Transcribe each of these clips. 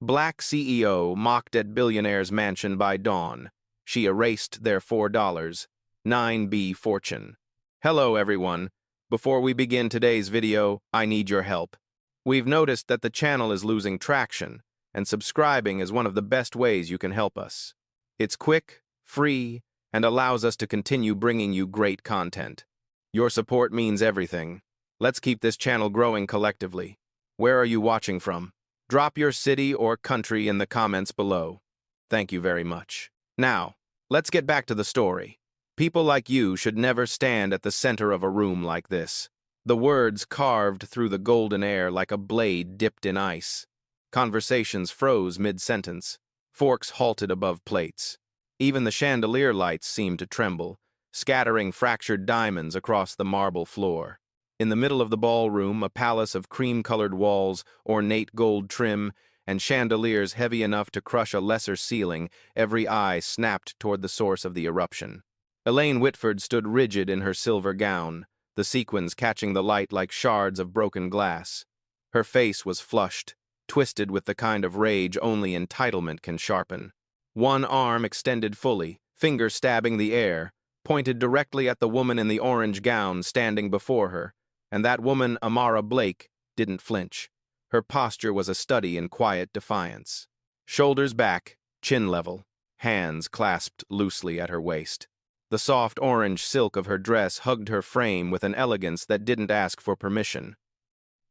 Black CEO mocked at billionaire's mansion by dawn. She erased their $4. 9B fortune. Hello everyone. Before we begin today's video, I need your help. We've noticed that the channel is losing traction, and subscribing is one of the best ways you can help us. It's quick, free, and allows us to continue bringing you great content. Your support means everything. Let's keep this channel growing collectively. Where are you watching from? Drop your city or country in the comments below. Thank you very much. Now, let's get back to the story. People like you should never stand at the center of a room like this. The words carved through the golden air like a blade dipped in ice. Conversations froze mid-sentence. Forks halted above plates. Even the chandelier lights seemed to tremble, scattering fractured diamonds across the marble floor. In the middle of the ballroom, a palace of cream-colored walls, ornate gold trim, and chandeliers heavy enough to crush a lesser ceiling, every eye snapped toward the source of the eruption. Elaine Whitford stood rigid in her silver gown, the sequins catching the light like shards of broken glass. Her face was flushed, twisted with the kind of rage only entitlement can sharpen. One arm extended fully, finger stabbing the air, pointed directly at the woman in the orange gown standing before her, and that woman, Amara Blake, didn't flinch. Her posture was a study in quiet defiance. Shoulders back, chin level, hands clasped loosely at her waist. The soft orange silk of her dress hugged her frame with an elegance that didn't ask for permission.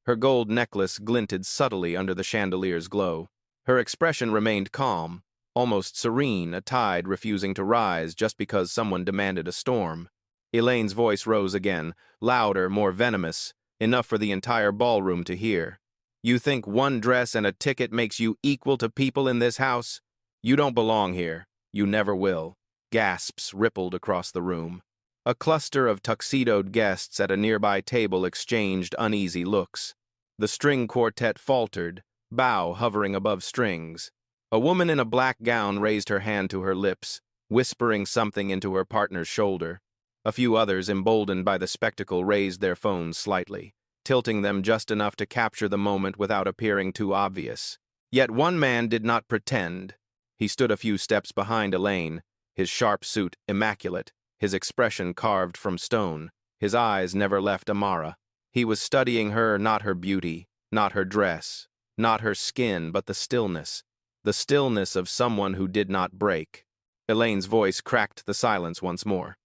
Her gold necklace glinted subtly under the chandelier's glow. Her expression remained calm, almost serene, a tide refusing to rise just because someone demanded a storm. Elaine's voice rose again, louder, more venomous, enough for the entire ballroom to hear. You think one dress and a ticket makes you equal to people in this house? You don't belong here. You never will. Gasps rippled across the room. A cluster of tuxedoed guests at a nearby table exchanged uneasy looks. The string quartet faltered, bow hovering above strings. A woman in a black gown raised her hand to her lips, whispering something into her partner's shoulder. A few others, emboldened by the spectacle, raised their phones slightly, tilting them just enough to capture the moment without appearing too obvious. Yet one man did not pretend. He stood a few steps behind Elaine, his sharp suit immaculate, his expression carved from stone. His eyes never left Amara. He was studying her, not her beauty, not her dress, not her skin, but the stillness of someone who did not break. Elaine's voice cracked the silence once more.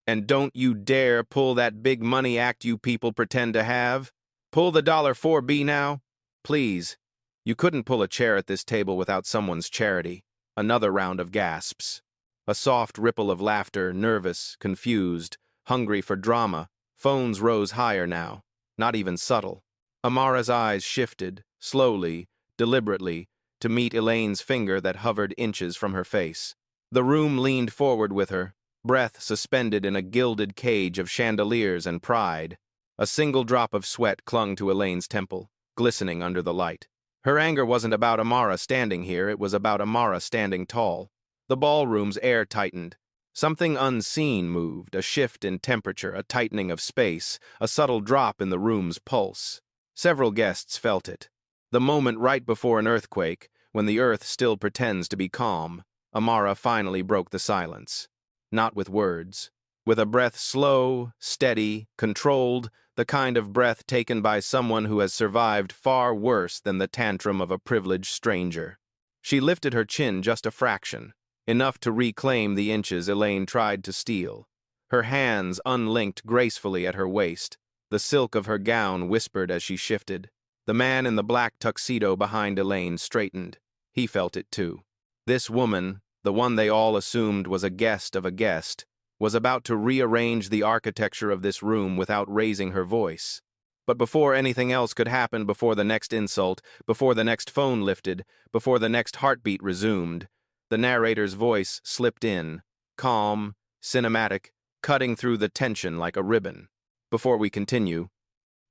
And don't you dare pull that big money act you people pretend to have. Pull the $4B now, please. You couldn't pull a chair at this table without someone's charity. Another round of gasps. A soft ripple of laughter, nervous, confused, hungry for drama. Phones rose higher now, not even subtle. Amara's eyes shifted, slowly, deliberately, to meet Elaine's finger that hovered inches from her face. The room leaned forward with her, breath suspended in a gilded cage of chandeliers and pride. A single drop of sweat clung to Elaine's temple, glistening under the light. Her anger wasn't about Amara standing here, it was about Amara standing tall. The ballroom's air tightened. Something unseen moved, a shift in temperature, a tightening of space, a subtle drop in the room's pulse. Several guests felt it. The moment right before an earthquake, when the earth still pretends to be calm, Amara finally broke the silence. Not with words. With a breath slow, steady, controlled, the kind of breath taken by someone who has survived far worse than the tantrum of a privileged stranger. She lifted her chin just a fraction, enough to reclaim the inches Elaine tried to steal. Her hands unlinked gracefully at her waist. The silk of her gown whispered as she shifted. The man in the black tuxedo behind Elaine straightened. He felt it too. This woman, the one they all assumed was a guest of a guest, was about to rearrange the architecture of this room without raising her voice. But before anything else could happen, before the next insult, before the next phone lifted, before the next heartbeat resumed, the narrator's voice slipped in, calm, cinematic, cutting through the tension like a ribbon. Before we continue,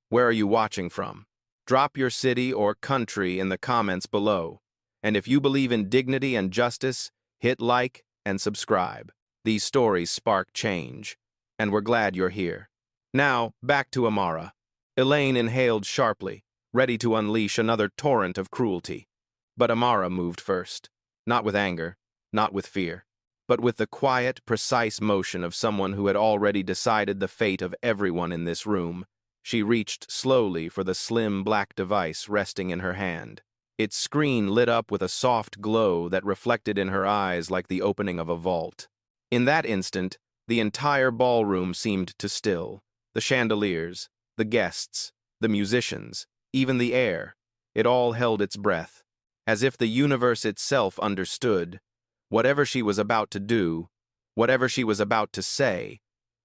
where are you watching from? Drop your city or country in the comments below. And if you believe in dignity and justice, hit like and subscribe. These stories spark change, and we're glad you're here. Now, back to Amara. Elaine inhaled sharply, ready to unleash another torrent of cruelty. But Amara moved first. Not with anger, not with fear, but with the quiet, precise motion of someone who had already decided the fate of everyone in this room. She reached slowly for the slim black device resting in her hand. Its screen lit up with a soft glow that reflected in her eyes like the opening of a vault. In that instant, the entire ballroom seemed to still. The chandeliers, the guests, the musicians, even the air. It all held its breath, as if the universe itself understood. Whatever she was about to do, whatever she was about to say,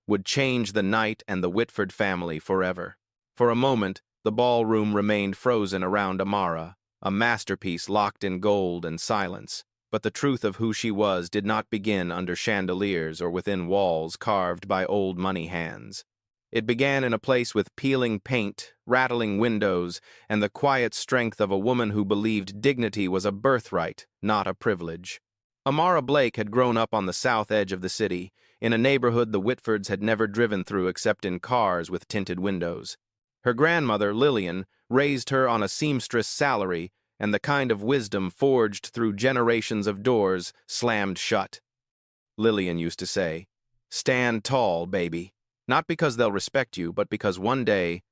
would change the night and the Whitford family forever. For a moment, the ballroom remained frozen around Amara, a masterpiece locked in gold and silence. But the truth of who she was did not begin under chandeliers or within walls carved by old money hands. It began in a place with peeling paint, rattling windows, and the quiet strength of a woman who believed dignity was a birthright, not a privilege. Amara Blake had grown up on the south edge of the city, in a neighborhood the Whitfords had never driven through except in cars with tinted windows. Her grandmother, Lillian, raised her on a seamstress salary, and the kind of wisdom forged through generations of doors slammed shut. Lillian used to say, "Stand tall, baby. Not because they'll respect you, but because one day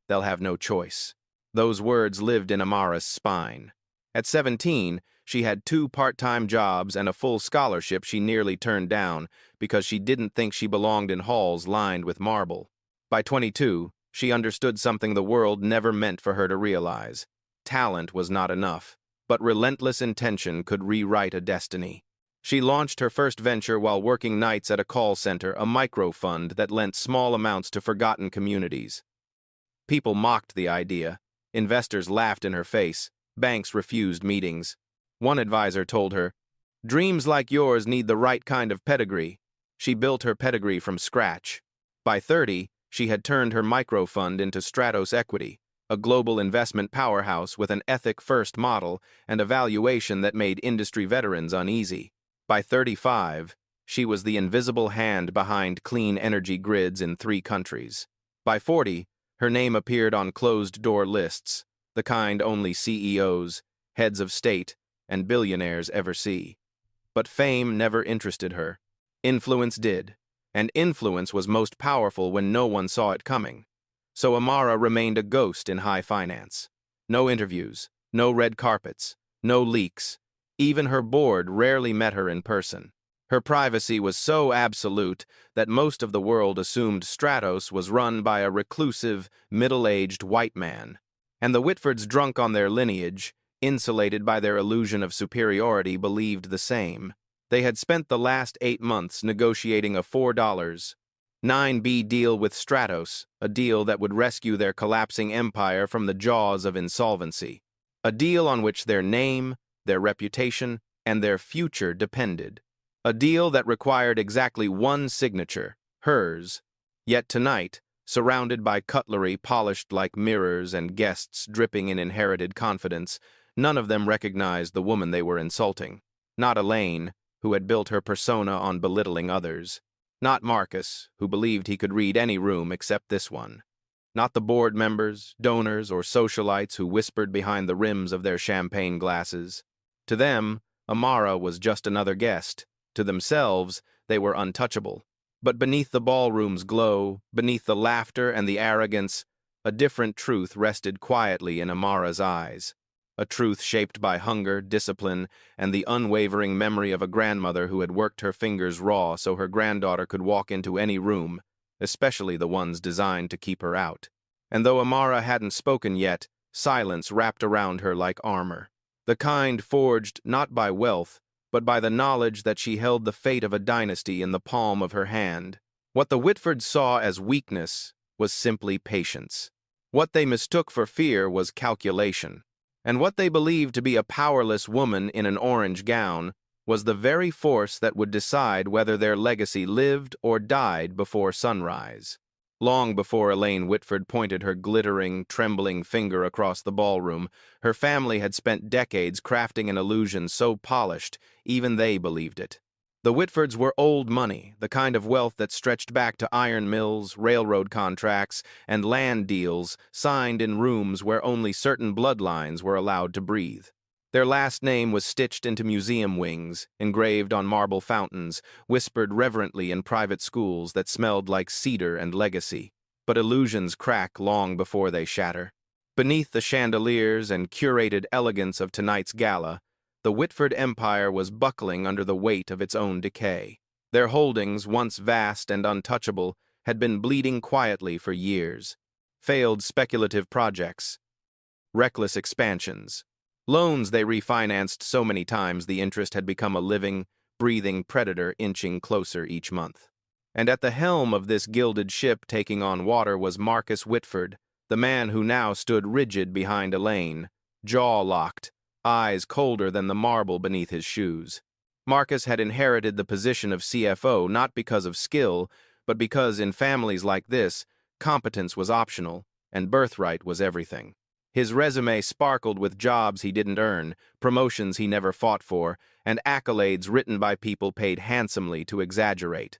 they'll have no choice." Those words lived in Amara's spine. At 17, she had 2 part-time jobs and a full scholarship she nearly turned down because she didn't think she belonged in halls lined with marble. By 22, she understood something the world never meant for her to realize. Talent was not enough, but relentless intention could rewrite a destiny. She launched her first venture while working nights at a call center, a micro-fund that lent small amounts to forgotten communities. People mocked the idea. Investors laughed in her face. Banks refused meetings. One advisor told her, "Dreams like yours need the right kind of pedigree." She built her pedigree from scratch. By 30, she had turned her micro-fund into Stratos Equity, a global investment powerhouse with an ethic-first model and a valuation that made industry veterans uneasy. By 35, she was the invisible hand behind clean energy grids in 3 countries. By 40, her name appeared on closed-door lists, the kind only CEOs, heads of state, and billionaires ever see. But fame never interested her. Influence did, and influence was most powerful when no one saw it coming. So Amara remained a ghost in high finance. No interviews, no red carpets, no leaks. Even her board rarely met her in person. Her privacy was so absolute that most of the world assumed Stratos was run by a reclusive, middle-aged white man. And the Whitfords, drunk on their lineage, insulated by their illusion of superiority, believed the same. They had spent the last 8 months negotiating a $4.9b deal with Stratos, a deal that would rescue their collapsing empire from the jaws of insolvency. A deal on which their name, their reputation, and their future depended. A deal that required exactly one signature, hers. Yet tonight, surrounded by cutlery polished like mirrors and guests dripping in inherited confidence, none of them recognized the woman they were insulting. Not Elaine, who had built her persona on belittling others. Not Marcus, who believed he could read any room except this one. Not the board members, donors, or socialites who whispered behind the rims of their champagne glasses. To them, Amara was just another guest. To themselves, they were untouchable. But beneath the ballroom's glow, beneath the laughter and the arrogance, a different truth rested quietly in Amara's eyes. A truth shaped by hunger, discipline, and the unwavering memory of a grandmother who had worked her fingers raw so her granddaughter could walk into any room, especially the ones designed to keep her out. And though Amara hadn't spoken yet, silence wrapped around her like armor. The kind forged not by wealth, but by the knowledge that she held the fate of a dynasty in the palm of her hand. What the Whitfords saw as weakness was simply patience. What they mistook for fear was calculation. And what they believed to be a powerless woman in an orange gown was the very force that would decide whether their legacy lived or died before sunrise. Long before Elaine Whitford pointed her glittering, trembling finger across the ballroom, her family had spent decades crafting an illusion so polished, even they believed it. The Whitfords were old money, the kind of wealth that stretched back to iron mills, railroad contracts, and land deals signed in rooms where only certain bloodlines were allowed to breathe. Their last name was stitched into museum wings, engraved on marble fountains, whispered reverently in private schools that smelled like cedar and legacy. But illusions crack long before they shatter. Beneath the chandeliers and curated elegance of tonight's gala, the Whitford empire was buckling under the weight of its own decay. Their holdings, once vast and untouchable, had been bleeding quietly for years. Failed speculative projects, reckless expansions, loans they refinanced so many times the interest had become a living, breathing predator inching closer each month. And at the helm of this gilded ship taking on water was Marcus Whitford, the man who now stood rigid behind Elaine, jaw locked, eyes colder than the marble beneath his shoes. Marcus had inherited the position of CFO not because of skill, but because in families like this, competence was optional, and birthright was everything. His resume sparkled with jobs he didn't earn, promotions he never fought for, and accolades written by people paid handsomely to exaggerate.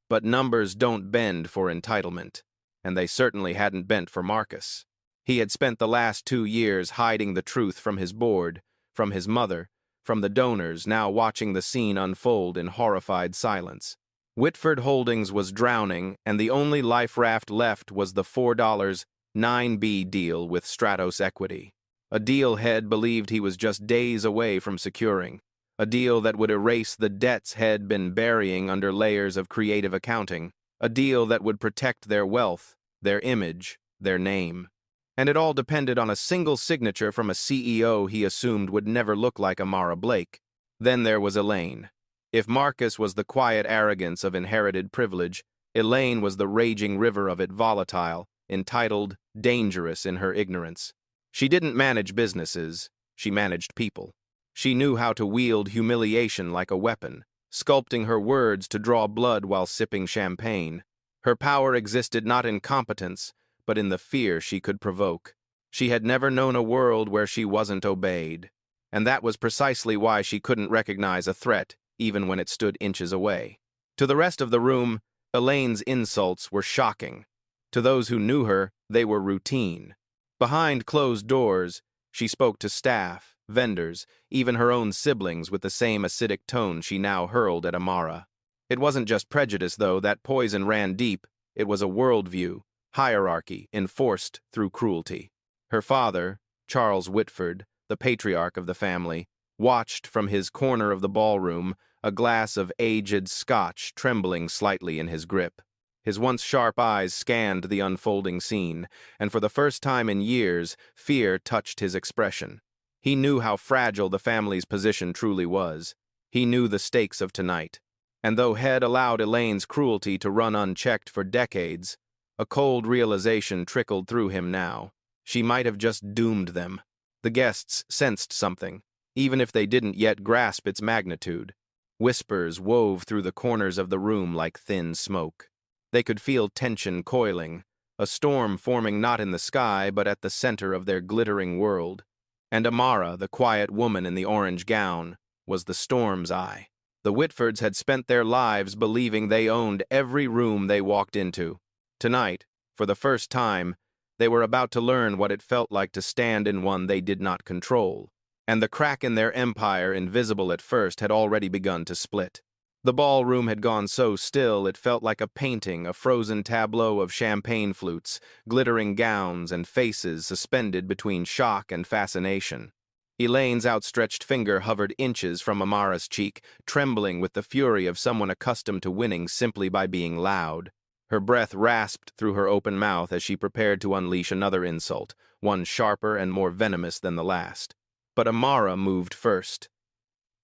But numbers don't bend for entitlement, and they certainly hadn't bent for Marcus. He had spent the last 2 years hiding the truth from his board, from his mother, from the donors now watching the scene unfold in horrified silence. Whitford Holdings was drowning, and the only life raft left was the $4.9b deal with Stratos Equity. A deal Head believed he was just days away from securing. A deal that would erase the debts Head been burying under layers of creative accounting. A deal that would protect their wealth, their image, their name. And it all depended on a single signature from a CEO he assumed would never look like Amara Blake. Then there was Elaine. If Marcus was the quiet arrogance of inherited privilege, Elaine was the raging river of it, volatile, entitled, dangerous in her ignorance. She didn't manage businesses, she managed people. She knew how to wield humiliation like a weapon, sculpting her words to draw blood while sipping champagne. Her power existed not in competence, but in the fear she could provoke. She had never known a world where she wasn't obeyed, and that was precisely why she couldn't recognize a threat, even when it stood inches away. To the rest of the room, Elaine's insults were shocking. To those who knew her, they were routine. Behind closed doors, she spoke to staff, vendors, even her own siblings with the same acidic tone she now hurled at Amara. It wasn't just prejudice, though, that poison ran deep. It was a worldview, hierarchy, enforced through cruelty. Her father, Charles Whitford, the patriarch of the family, watched from his corner of the ballroom, a glass of aged scotch trembling slightly in his grip. His once sharp eyes scanned the unfolding scene, and for the first time in years, fear touched his expression. He knew how fragile the family's position truly was. He knew the stakes of tonight. And though Head allowed Elaine's cruelty to run unchecked for decades, a cold realization trickled through him now. She might have just doomed them. The guests sensed something, even if they didn't yet grasp its magnitude. Whispers wove through the corners of the room like thin smoke. They could feel tension coiling, a storm forming not in the sky but at the center of their glittering world. And Amara, the quiet woman in the orange gown, was the storm's eye. The Whitfords had spent their lives believing they owned every room they walked into. Tonight, for the first time, they were about to learn what it felt like to stand in one they did not control. And the crack in their empire, invisible at first, had already begun to split. The ballroom had gone so still it felt like a painting, a frozen tableau of champagne flutes, glittering gowns, and faces suspended between shock and fascination. Elaine's outstretched finger hovered inches from Amara's cheek, trembling with the fury of someone accustomed to winning simply by being loud. Her breath rasped through her open mouth as she prepared to unleash another insult, one sharper and more venomous than the last. But Amara moved first.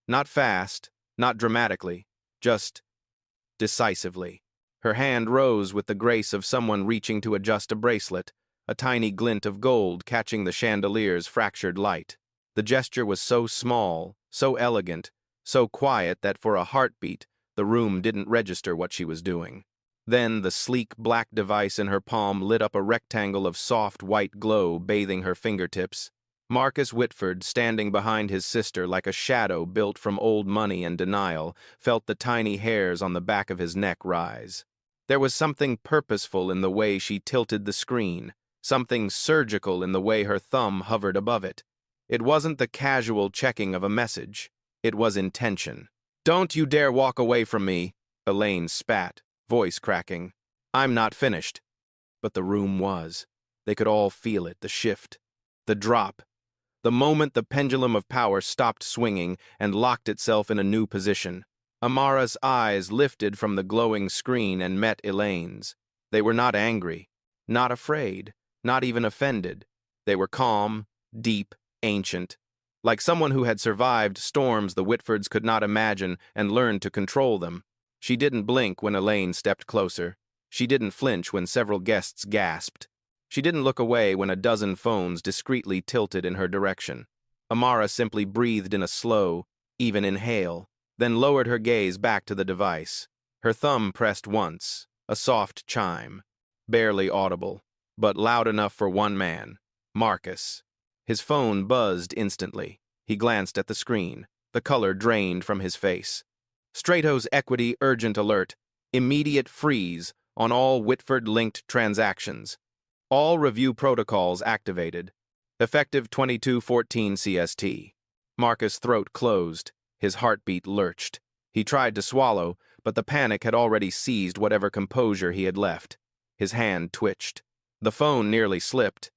Not fast, not dramatically, just decisively. Her hand rose with the grace of someone reaching to adjust a bracelet, a tiny glint of gold catching the chandelier's fractured light. The gesture was so small, so elegant, so quiet that for a heartbeat, the room didn't register what she was doing. Then the sleek black device in her palm lit up a rectangle of soft white glow bathing her fingertips. Marcus Whitford, standing behind his sister like a shadow built from old money and denial, felt the tiny hairs on the back of his neck rise. There was something purposeful in the way she tilted the screen, something surgical in the way her thumb hovered above it. It wasn't the casual checking of a message. It was intention. "Don't you dare walk away from me," Elaine spat, voice cracking. "I'm not finished." But the room was. They could all feel it, the shift, the drop. The moment the pendulum of power stopped swinging and locked itself in a new position. Amara's eyes lifted from the glowing screen and met Elaine's. They were not angry, not afraid, not even offended. They were calm, deep, ancient, like someone who had survived storms the Whitfords could not imagine and learned to control them. She didn't blink when Elaine stepped closer. She didn't flinch when several guests gasped. She didn't look away when a dozen phones discreetly tilted in her direction. Amara simply breathed in a slow, even inhale, then lowered her gaze back to the device. Her thumb pressed once, a soft chime, barely audible, but loud enough for one man, Marcus. His phone buzzed instantly. He glanced at the screen. The color drained from his face. Strato's Equity Urgent Alert. Immediate freeze on all Whitford-linked transactions. All review protocols activated. Effective 22:14 CST. Marcus' throat closed. His heartbeat lurched. He tried to swallow, but the panic had already seized whatever composure he had left. His hand twitched. The phone nearly slipped.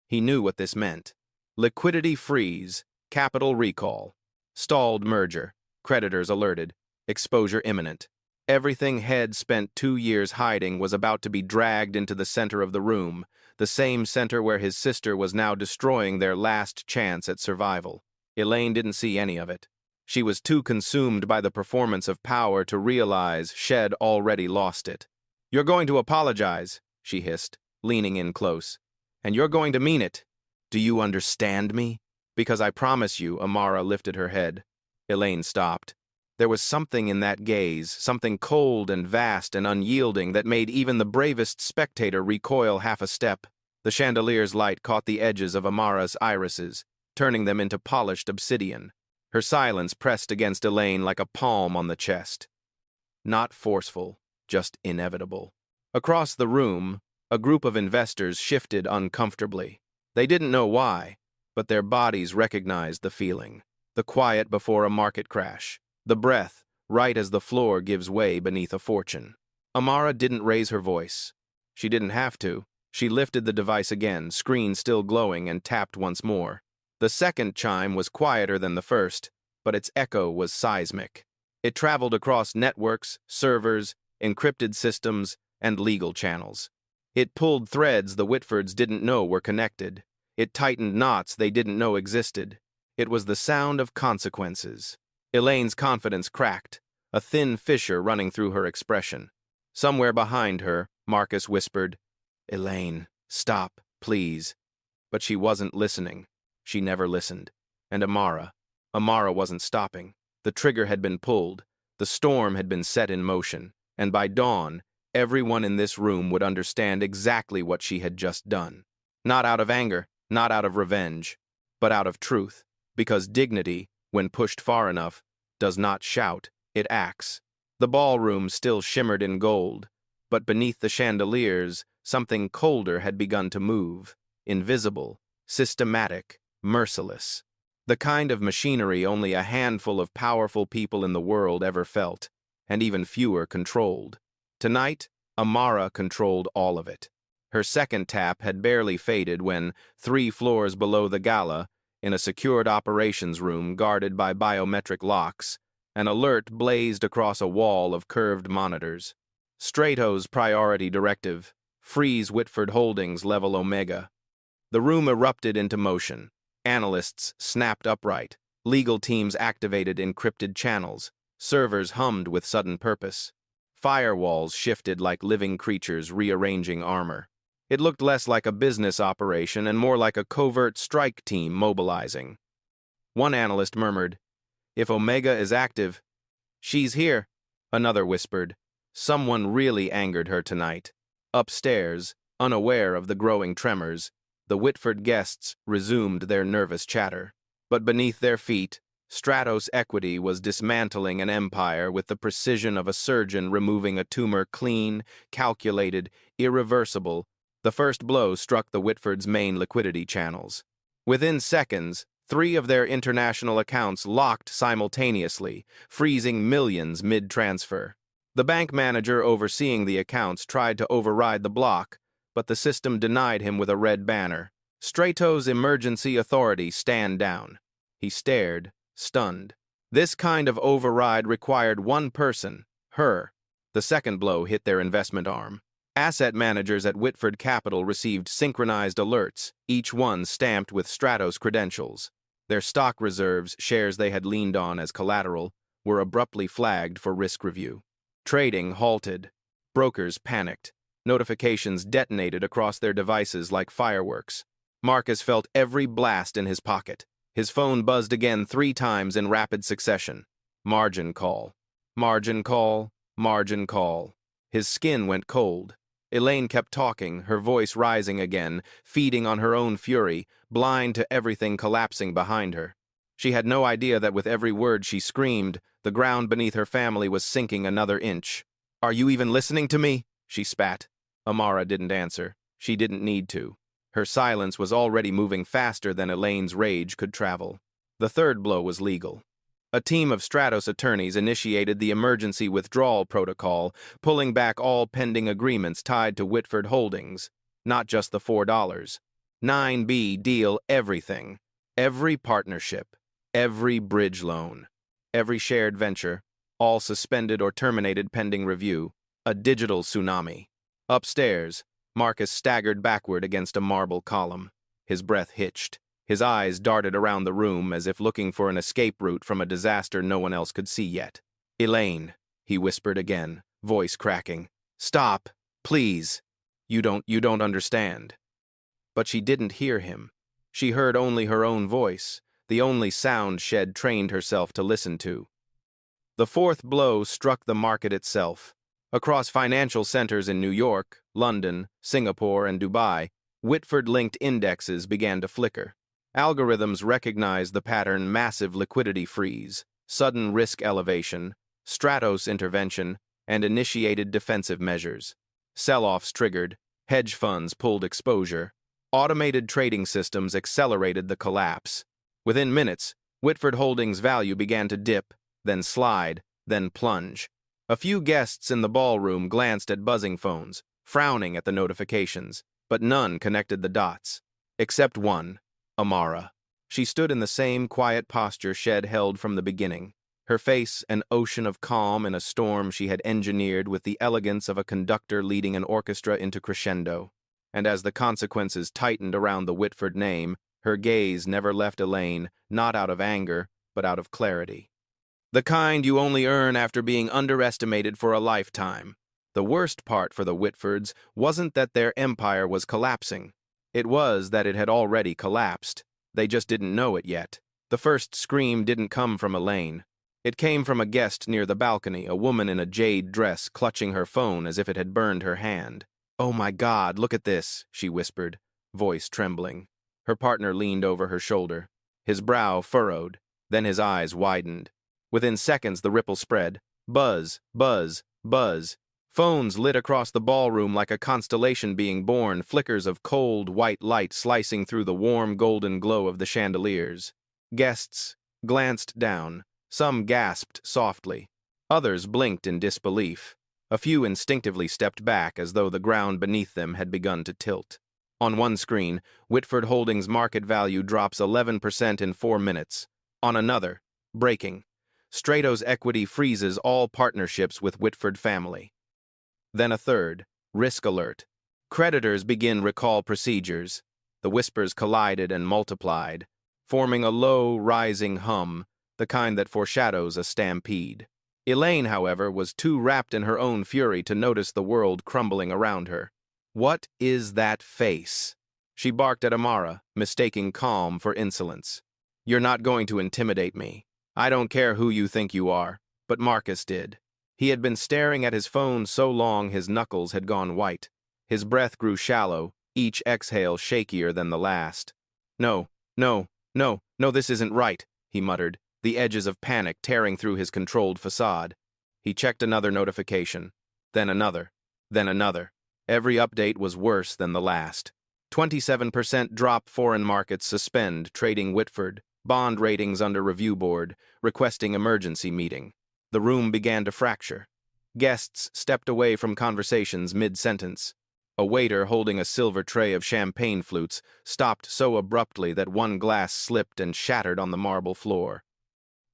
He knew what this meant. Liquidity freeze, capital recall, stalled merger, creditors alerted, exposure imminent. Everything Head spent 2 years hiding was about to be dragged into the center of the room, the same center where his sister was now destroying their last chance at survival. Elaine didn't see any of it. She was too consumed by the performance of power to realize Shed already lost it. "You're going to apologize," she hissed, leaning in close. "And you're going to mean it. Do you understand me? Because I promise you," Amara lifted her head. Elaine stopped. There was something in that gaze, something cold and vast and unyielding that made even the bravest spectator recoil half a step. The chandelier's light caught the edges of Amara's irises, turning them into polished obsidian. Her silence pressed against Elaine like a palm on the chest. Not forceful, just inevitable. Across the room, a group of investors shifted uncomfortably. They didn't know why, but their bodies recognized the feeling. The quiet before a market crash. The breath, right as the floor gives way beneath a fortune. Amara didn't raise her voice. She didn't have to. She lifted the device again, screen still glowing, and tapped once more. The second chime was quieter than the first, but its echo was seismic. It traveled across networks, servers, encrypted systems, and legal channels. It pulled threads the Whitfords didn't know were connected. It tightened knots they didn't know existed. It was the sound of consequences. Elaine's confidence cracked, a thin fissure running through her expression. Somewhere behind her, Marcus whispered, "Elaine, stop, please." But she wasn't listening. She never listened. And Amara wasn't stopping. The trigger had been pulled. The storm had been set in motion. And by dawn, everyone in this room would understand exactly what she had just done. Not out of anger, not out of revenge, but out of truth. Because dignity, when pushed far enough, does not shout, it acts. The ballroom still shimmered in gold, but beneath the chandeliers, something colder had begun to move, invisible, systematic, merciless. The kind of machinery only a handful of powerful people in the world ever felt, and even fewer controlled. Tonight, Amara controlled all of it. Her second tap had barely faded when, 3 floors below the gala, in a secured operations room guarded by biometric locks, an alert blazed across a wall of curved monitors. Strato's priority directive, freeze Whitford Holdings level Omega. The room erupted into motion. Analysts snapped upright. Legal teams activated encrypted channels. Servers hummed with sudden purpose. Firewalls shifted like living creatures rearranging armor. It looked less like a business operation and more like a covert strike team mobilizing. One analyst murmured, "If Omega is active, she's here," another whispered. Someone really angered her tonight. Upstairs, unaware of the growing tremors, the Whitford guests resumed their nervous chatter. But beneath their feet, Stratos Equity was dismantling an empire with the precision of a surgeon removing a tumor clean, calculated, irreversible. The first blow struck the Whitfords' main liquidity channels. Within seconds, Three of their international accounts locked simultaneously, freezing millions mid-transfer. The bank manager overseeing the accounts tried to override the block, but the system denied him with a red banner. Strato's emergency authority stand down. He stared, stunned. This kind of override required one person, her. The second blow hit their investment arm. Asset managers at Whitford Capital received synchronized alerts, each one stamped with Stratos credentials. Their stock reserves, shares they had leaned on as collateral, were abruptly flagged for risk review. Trading halted. Brokers panicked. Notifications detonated across their devices like fireworks. Marcus felt every blast in his pocket. His phone buzzed again 3 times in rapid succession. Margin call. Margin call. Margin call. His skin went cold. Elaine kept talking, her voice rising again, feeding on her own fury, blind to everything collapsing behind her. She had no idea that with every word she screamed, the ground beneath her family was sinking another inch. "Are you even listening to me?" she spat. Amara didn't answer. She didn't need to. Her silence was already moving faster than Elaine's rage could travel. The third blow was legal. A team of Stratos attorneys initiated the emergency withdrawal protocol, pulling back all pending agreements tied to Whitford Holdings, not just the $4. 9B deal everything. Every partnership, every bridge loan, every shared venture, all suspended or terminated pending review. A digital tsunami. Upstairs, Marcus staggered backward against a marble column. His breath hitched. His eyes darted around the room as if looking for an escape route from a disaster no one else could see yet. "Elaine," he whispered again, voice cracking. "Stop, please. You don't understand." But she didn't hear him. She heard only her own voice, the only sound she'd trained herself to listen to. The fourth blow struck the market itself. Across financial centers in New York, London, Singapore, and Dubai, Whitford-linked indexes began to flicker. Algorithms recognized the pattern: massive liquidity freeze, sudden risk elevation, Stratos intervention, and initiated defensive measures. Sell-offs triggered, hedge funds pulled exposure. Automated trading systems accelerated the collapse. Within minutes, Whitford Holdings' value began to dip, then slide, then plunge. A few guests in the ballroom glanced at buzzing phones, frowning at the notifications, but none connected the dots. Except one. Amara. She stood in the same quiet posture she'd held from the beginning, her face an ocean of calm in a storm she had engineered with the elegance of a conductor leading an orchestra into crescendo. And as the consequences tightened around the Whitford name, her gaze never left Elaine, not out of anger, but out of clarity. The kind you only earn after being underestimated for a lifetime. The worst part for the Whitfords wasn't that their empire was collapsing. It was that it had already collapsed. They just didn't know it yet. The first scream didn't come from Elaine. It came from a guest near the balcony, a woman in a jade dress clutching her phone as if it had burned her hand. "Oh my God, look at this," she whispered, voice trembling. Her partner leaned over her shoulder. His brow furrowed, then his eyes widened. Within seconds, the ripple spread. Buzz, buzz, buzz. Phones lit across the ballroom like a constellation being born, flickers of cold, white light slicing through the warm, golden glow of the chandeliers. Guests glanced down. Some gasped softly. Others blinked in disbelief. A few instinctively stepped back as though the ground beneath them had begun to tilt. On one screen, Whitford Holdings' market value drops 11% in 4 minutes. On another, breaking. Stratos equity freezes all partnerships with Whitford family. Then a third, risk alert. Creditors begin recall procedures. The whispers collided and multiplied, forming a low, rising hum, the kind that foreshadows a stampede. Elaine, however, was too wrapped in her own fury to notice the world crumbling around her. "What is that face?" She barked at Amara, mistaking calm for insolence. "You're not going to intimidate me. I don't care who you think you are," but Marcus did. He had been staring at his phone so long his knuckles had gone white. His breath grew shallow, each exhale shakier than the last. No, this isn't right," he muttered, the edges of panic tearing through his controlled facade. He checked another notification, then another, then another. Every update was worse than the last. 27% drop, foreign markets suspend trading Whitford, bond ratings under review board, requesting emergency meeting. The room began to fracture. Guests stepped away from conversations mid-sentence. A waiter holding a silver tray of champagne flutes stopped so abruptly that one glass slipped and shattered on the marble floor.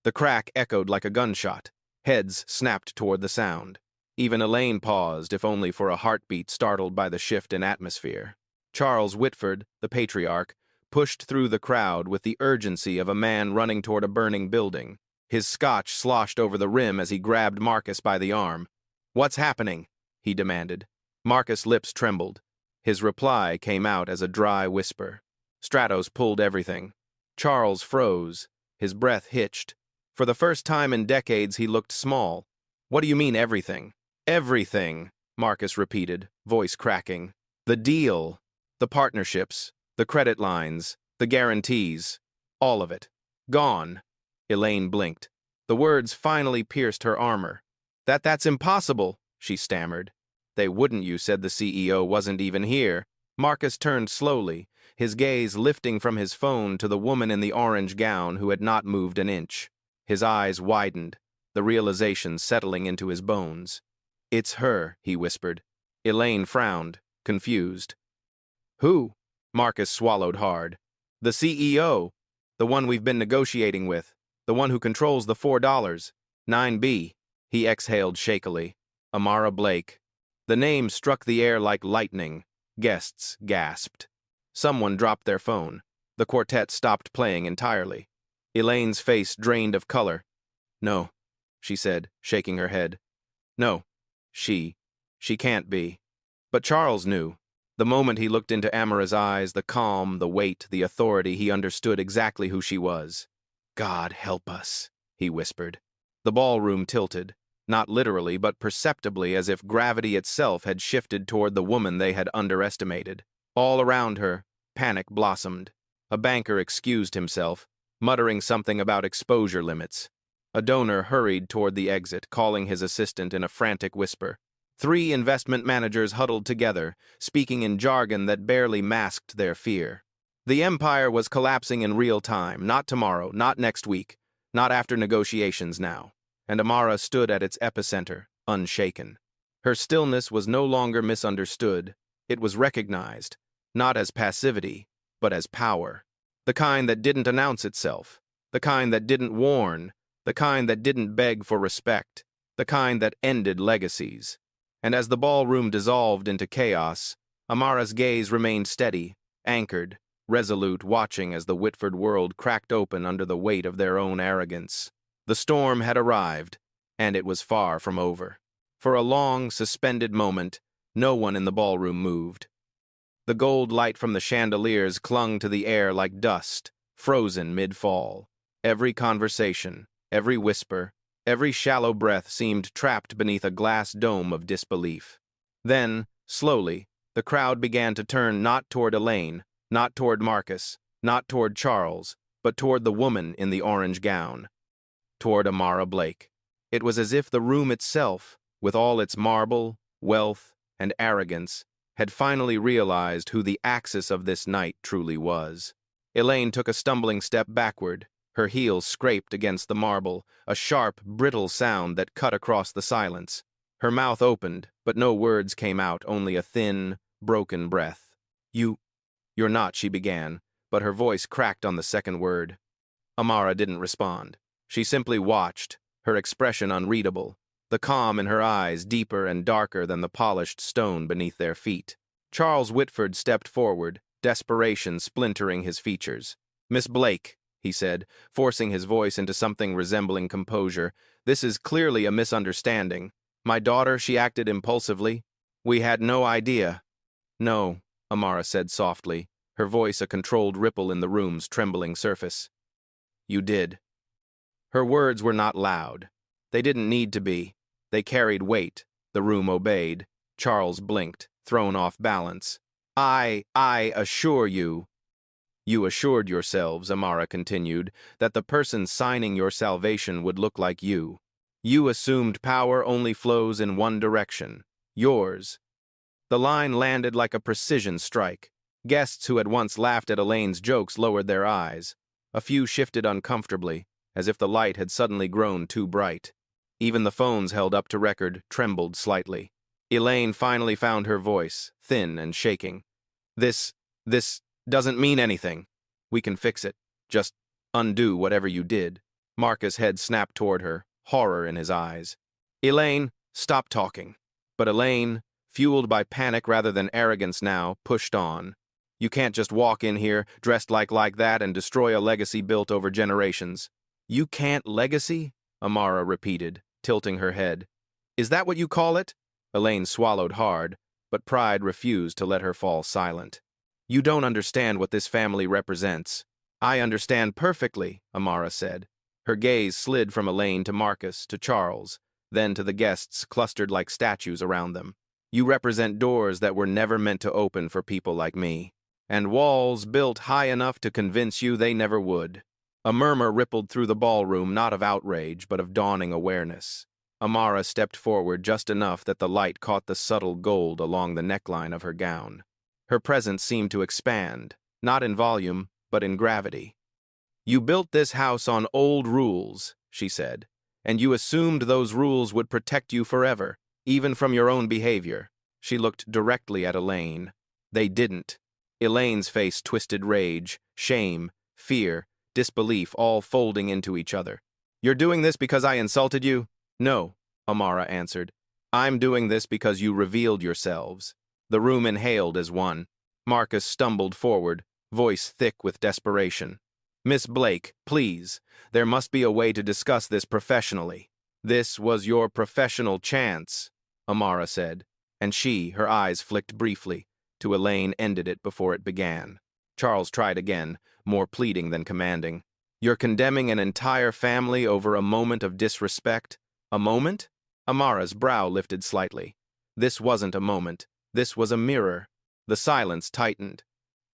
The crack echoed like a gunshot. Heads snapped toward the sound. Even Elaine paused, if only for a heartbeat startled by the shift in atmosphere. Charles Whitford, the patriarch, pushed through the crowd with the urgency of a man running toward a burning building. His scotch sloshed over the rim as he grabbed Marcus by the arm. "What's happening?" he demanded. Marcus' lips trembled. His reply came out as a dry whisper. Stratos pulled everything. Charles froze. His breath hitched. For the first time in decades, he looked small. "What do you mean, everything?" "Everything," Marcus repeated, voice cracking. "The deal, the partnerships, the credit lines, the guarantees, all of it. Gone." Elaine blinked. The words finally pierced her armor. That's impossible," she stammered. "They wouldn't, you said the CEO wasn't even here." Marcus turned slowly, his gaze lifting from his phone to the woman in the orange gown who had not moved an inch. His eyes widened, the realization settling into his bones. "It's her," he whispered. Elaine frowned, confused. "Who?" Marcus swallowed hard. "The CEO, the one we've been negotiating with, the one who controls the $4. 9B. He exhaled shakily. "Amara Blake." The name struck the air like lightning. Guests gasped. Someone dropped their phone. The quartet stopped playing entirely. Elaine's face drained of color. "No," she said, shaking her head. "No, she can't be." But Charles knew. The moment he looked into Amara's eyes, the calm, the weight, the authority, he understood exactly who she was. "God help us," he whispered. The ballroom tilted, not literally but perceptibly, as if gravity itself had shifted toward the woman they had underestimated. All around her, panic blossomed. A banker excused himself, muttering something about exposure limits. A donor hurried toward the exit, calling his assistant in a frantic whisper. 3 investment managers huddled together, speaking in jargon that barely masked their fear. The empire was collapsing in real time, not tomorrow, not next week, not after negotiations now. And Amara stood at its epicenter, unshaken. Her stillness was no longer misunderstood. It was recognized, not as passivity, but as power. The kind that didn't announce itself, the kind that didn't warn, the kind that didn't beg for respect, the kind that ended legacies. And as the ballroom dissolved into chaos, Amara's gaze remained steady, anchored, resolute, watching as the Whitford world cracked open under the weight of their own arrogance. The storm had arrived, and it was far from over. For a long, suspended moment, no one in the ballroom moved. The gold light from the chandeliers clung to the air like dust, frozen mid-fall. Every conversation, every whisper, every shallow breath seemed trapped beneath a glass dome of disbelief. Then, slowly, the crowd began to turn not toward Elaine, not toward Marcus, not toward Charles, but toward the woman in the orange gown. Toward Amara Blake. It was as if the room itself, with all its marble, wealth, and arrogance, had finally realized who the axis of this night truly was. Elaine took a stumbling step backward. Her heels scraped against the marble, a sharp, brittle sound that cut across the silence. Her mouth opened, but no words came out, only a thin, broken breath. You're not," she began, but her voice cracked on the second word. Amara didn't respond. She simply watched, her expression unreadable, the calm in her eyes deeper and darker than the polished stone beneath their feet. Charles Whitford stepped forward, desperation splintering his features. "Miss Blake," he said, forcing his voice into something resembling composure, "this is clearly a misunderstanding. My daughter, she acted impulsively. We had no idea." "No," Amara said softly, her voice a controlled ripple in the room's trembling surface. "You did." Her words were not loud. They didn't need to be. They carried weight. The room obeyed. Charles blinked, thrown off balance. I assure you." "You assured yourselves," Amara continued, "that the person signing your salvation would look like you. You assumed power only flows in one direction, yours." The line landed like a precision strike. Guests who had once laughed at Elaine's jokes lowered their eyes. A few shifted uncomfortably, as if the light had suddenly grown too bright. Even the phones held up to record trembled slightly. Elaine finally found her voice, thin and shaking. This doesn't mean anything. We can fix it. Just undo whatever you did. Marcus' head snapped toward her, horror in his eyes. Elaine, stop talking. But Elaine, fueled by panic rather than arrogance now, pushed on. You can't just walk in here, dressed like that, and destroy a legacy built over generations. You can't legacy? Amara repeated, tilting her head. Is that what you call it? Elaine swallowed hard, but pride refused to let her fall silent. You don't understand what this family represents. I understand perfectly, Amara said. Her gaze slid from Elaine to Marcus, to Charles, then to the guests clustered like statues around them. You represent doors that were never meant to open for people like me, and walls built high enough to convince you they never would. A murmur rippled through the ballroom, not of outrage, but of dawning awareness. Amara stepped forward just enough that the light caught the subtle gold along the neckline of her gown. Her presence seemed to expand, not in volume, but in gravity. You built this house on old rules, she said, and you assumed those rules would protect you forever, even from your own behavior. She looked directly at Elaine. They didn't. Elaine's face twisted rage, shame, fear, disbelief, all folding into each other. You're doing this because I insulted you? No, Amara answered. I'm doing this because you revealed yourselves. The room inhaled as one. Marcus stumbled forward, voice thick with desperation. Miss Blake, please, there must be a way to discuss this professionally. This was your professional chance, Amara said, and she, her eyes flicked briefly, to Elaine ended it before it began. Charles tried again, more pleading than commanding. You're condemning an entire family over a moment of disrespect? A moment? Amara's brow lifted slightly. This wasn't a moment. This was a mirror. The silence tightened.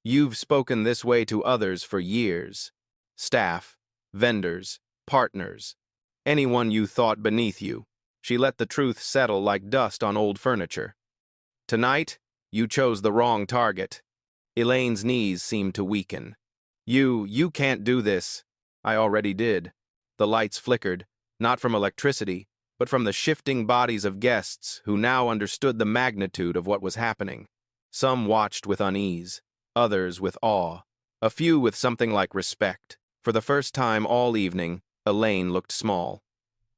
You've spoken this way to others for years. Staff, vendors, partners, anyone you thought beneath you. She let the truth settle like dust on old furniture. Tonight, you chose the wrong target. Elaine's knees seemed to weaken. You can't do this. I already did. The lights flickered, not from electricity, but from the shifting bodies of guests who now understood the magnitude of what was happening. Some watched with unease, others with awe, a few with something like respect. For the first time all evening, Elaine looked small.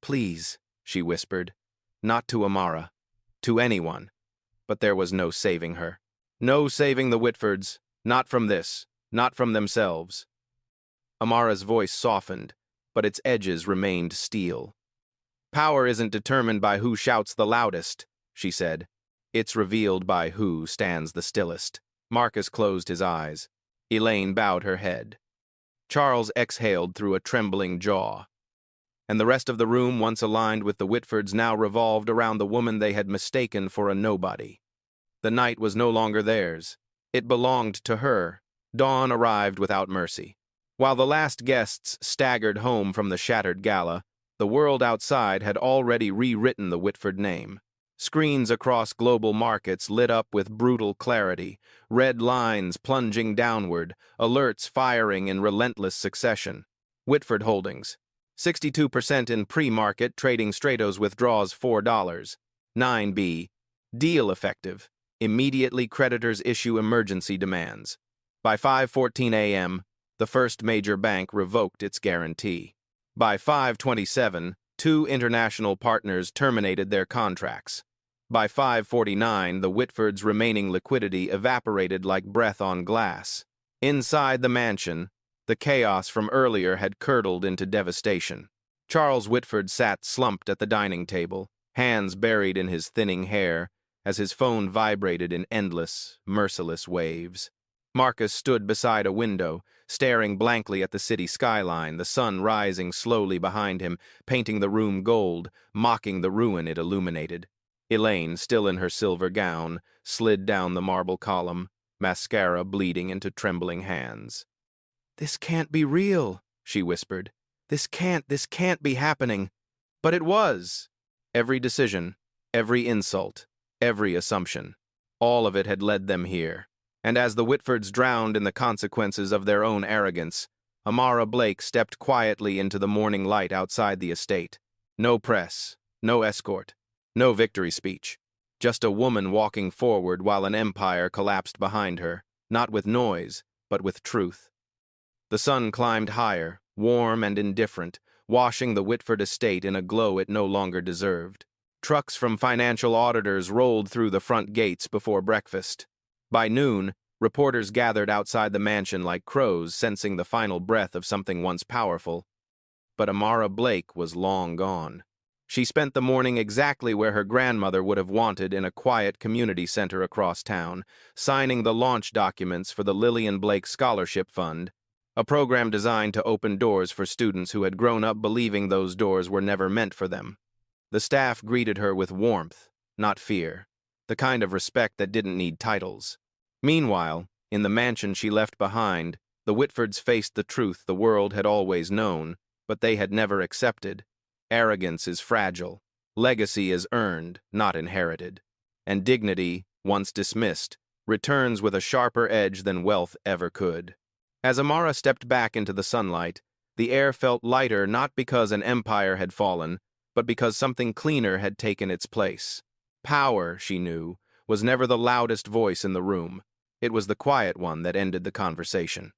Please, she whispered, not to Amara, to anyone. But there was no saving her. No saving the Whitfords, not from this, not from themselves. Amara's voice softened, but its edges remained steel. Power isn't determined by who shouts the loudest, she said. It's revealed by who stands the stillest. Marcus closed his eyes. Elaine bowed her head. Charles exhaled through a trembling jaw. And the rest of the room, once aligned with the Whitfords, now revolved around the woman they had mistaken for a nobody. The night was no longer theirs. It belonged to her. Dawn arrived without mercy. While the last guests staggered home from the shattered gala, the world outside had already rewritten the Whitford name. Screens across global markets lit up with brutal clarity, red lines plunging downward, alerts firing in relentless succession. Whitford Holdings, 62% in pre-market, trading Stratos withdraws $4. 9B, deal effective. Immediately creditors issue emergency demands. By 5:14 a.m., the first major bank revoked its guarantee. By 5:27, 2 international partners terminated their contracts. By 5:49, the Whitfords' remaining liquidity evaporated like breath on glass. Inside the mansion, the chaos from earlier had curdled into devastation. Charles Whitford sat slumped at the dining table, hands buried in his thinning hair, as his phone vibrated in endless, merciless waves. Marcus stood beside a window, staring blankly at the city skyline, the sun rising slowly behind him, painting the room gold, mocking the ruin it illuminated. Elaine, still in her silver gown, slid down the marble column, mascara bleeding into trembling hands. "This can't be real," she whispered. This can't be happening." But it was. Every decision, every insult, every assumption, all of it had led them here. And as the Whitfords drowned in the consequences of their own arrogance, Amara Blake stepped quietly into the morning light outside the estate. No press, no escort, no victory speech. Just a woman walking forward while an empire collapsed behind her, not with noise, but with truth. The sun climbed higher, warm and indifferent, washing the Whitford estate in a glow it no longer deserved. Trucks from financial auditors rolled through the front gates before breakfast. By noon, reporters gathered outside the mansion like crows, sensing the final breath of something once powerful. But Amara Blake was long gone. She spent the morning exactly where her grandmother would have wanted, in a quiet community center across town, signing the launch documents for the Lillian Blake Scholarship Fund, a program designed to open doors for students who had grown up believing those doors were never meant for them. The staff greeted her with warmth, not fear, the kind of respect that didn't need titles. Meanwhile, in the mansion she left behind, the Whitfords faced the truth the world had always known, but they had never accepted. Arrogance is fragile. Legacy is earned, not inherited. And dignity, once dismissed, returns with a sharper edge than wealth ever could. As Amara stepped back into the sunlight, the air felt lighter, not because an empire had fallen, but because something cleaner had taken its place. Power, she knew, was never the loudest voice in the room. It was the quiet one that ended the conversation.